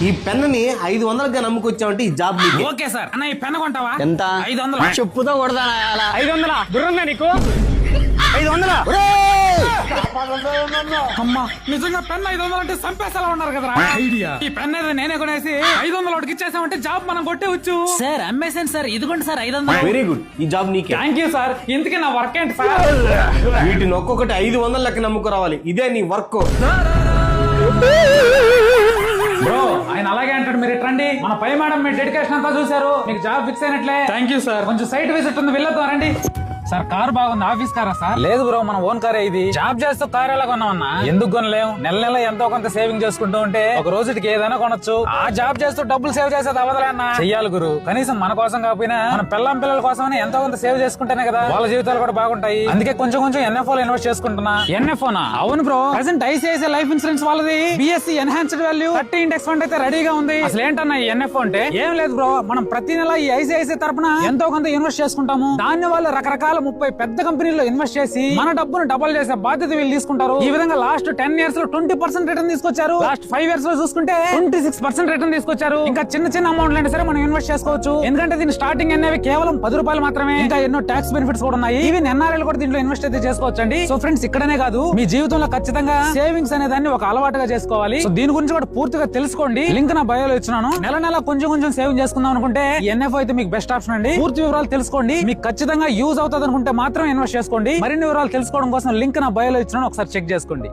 ఈ పెన్నని 500గా నమ్ముకొచ్చామంటే ఈ జాబ్ నీకే. ఓకే సార్ అన్న ఈ పెన్ కొంటావా? ఎంత? 500. చెప్పుతో కొడతానా 500 గుర్రంగా నీకు 500. అమ్మా నిజంగా పెన్ 500 అంటే సంపేసేలా ఉన్నారు కదరా ఐడియా. ఈ పెన్ ఏదో నేనే కొనేసి 500 ఇచ్చేసామంటే జాబ్ మనం కొట్టేవచ్చు సార్ అమ్మేసాను సార్, ఇదిగోండి సార్ 500. వెరీ గుడ్, ఈ జాబ్ నీకే. Thank you sir. ఇంతకీ నా వర్క్ ఏంటి సార్? వీటిని ఒక్కొక్కటి 500 లెక్క నమ్ముకురావాలి. ఇదే నీ వర్క్. బ్రో ఆయన అలాగే అంటాడు, మీరు ఇట్రండి. మన పై మేడం మీ డెడికేషన్ అంతా చూసారు, మీకు జాబ్ ఫిక్స్ అయినట్లే. Thank you sir. కొంచెం సైట్ విజిట్ ఉంది, వెళ్ళొద్దాం రండి. సార్ కార్ బాగుంది, ఆఫీస్ కారా సార్? లేదు బ్రో మన ఓన్ కారే ఇది. జాబ్ చేస్తూ కార్ ఎలా కొన్నామన్నా? ఎందుకు కొనలేము, నెల నెల ఎంతో కొంత సేవింగ్ చేసుకుంటూ ఉంటే ఒక రోజుకి ఏదైనా కొనొచ్చు. ఆ జాబ్ చేస్తూ డబ్బులు సేవ్ చేసేది అవదలే అన్న. చెయ్యాలి గురు, కనీసం మన కోసం కాకపోయినా మన పిల్లల కోసమని ఎంతో కొంత సేవ్ చేసుకుంటేనే కదా వాళ్ళ జీవితాలు కూడా బాగుంటాయి. అందుకే కొంచెం కొంచెం ఎన్ఎఫ్ఓ లో ఇన్వెస్ట్ చేసుకుంటున్నా. ఎన్ఎఫ్ఓనా? అవును bro, present ICICI life insurance వాళ్ళది BSE enhanced value 30 index fund అయితే రెడీగా ఉంది. అసలు ఏంటన్నా ఈ ఎన్ఎఫ్ఓ అంటే? ఏం లేదు బ్రో, మనం ప్రతి నెల ఈ ఐసిఐసిఐ తరపున ఎంతో కొంత ఇన్వెస్ట్ చేసుకుంటాము. దాని వల్ల రకరకాల 30 పెద్ద కంపెనీలో ఇన్వెస్ట్ చేసి మన డబ్బును డబుల్ చేసే బాధ్యత వీళ్ళు తీసుకుంటారు. ఈ విధంగా లాస్ట్ 10 ఇయర్స్ లో 20% రిటర్న్ తీసుకొచ్చారు. లాస్ట్ 5 ఇయర్స్ లో చూసుకుంటే 26% రిటర్న్ తీసుకొచ్చారు. ఇంకా చిన్న చిన్న అమౌంట్ అయినా సరే మనం ఇన్వెస్ట్ చేసుకోవచ్చు. ఎందుకంటే దీని స్టార్టింగ్ అనేవి కేవలం 10 రూపాయలు మాత్రమే. ఇంకా ఎన్నో ట్యాక్స్ బెనిఫిట్స్ కూడా ఉన్నాయి. ఈవెన్ ఎన్ఆర్ఐలు కూడా దీంట్లో ఇన్వెస్ట్ అయితే చేసుకోవచ్చు అండి. సో ఫ్రెండ్స్ ఇక్కడనే కాదు, మీ జీవితంలో ఖచ్చితంగా సేవింగ్స్ అనే దాన్ని ఒక అలవాటుగా చేసుకోవాలి. సో దీని గురించి కూడా పూర్తిగా తెలుసుకోండి. లింక్ నా బయోలో ఇచ్చినాను. నెల నెల కొంచెం కొంచెం సేవింగ్ చేసుకుందాం అనుకుంటే ఎన్ఎఫ్ఓ అయితే మీకు బెస్ట్ ఆప్షన్ అండి. పూర్తి వివరాలు తెలుసుకోండి, మీకు ఖచ్చితంగా యూజ్ అవుతుంది అనుకుంటే మాత్రం ఇన్వెస్ట్ చేసుకోండి. మరిన్ని వివరాలు తెలుసుకోవడం కోసం లింక్ నా బయోలో ఇచ్చినాను, ఒకసారి చెక్ చేసుకోండి.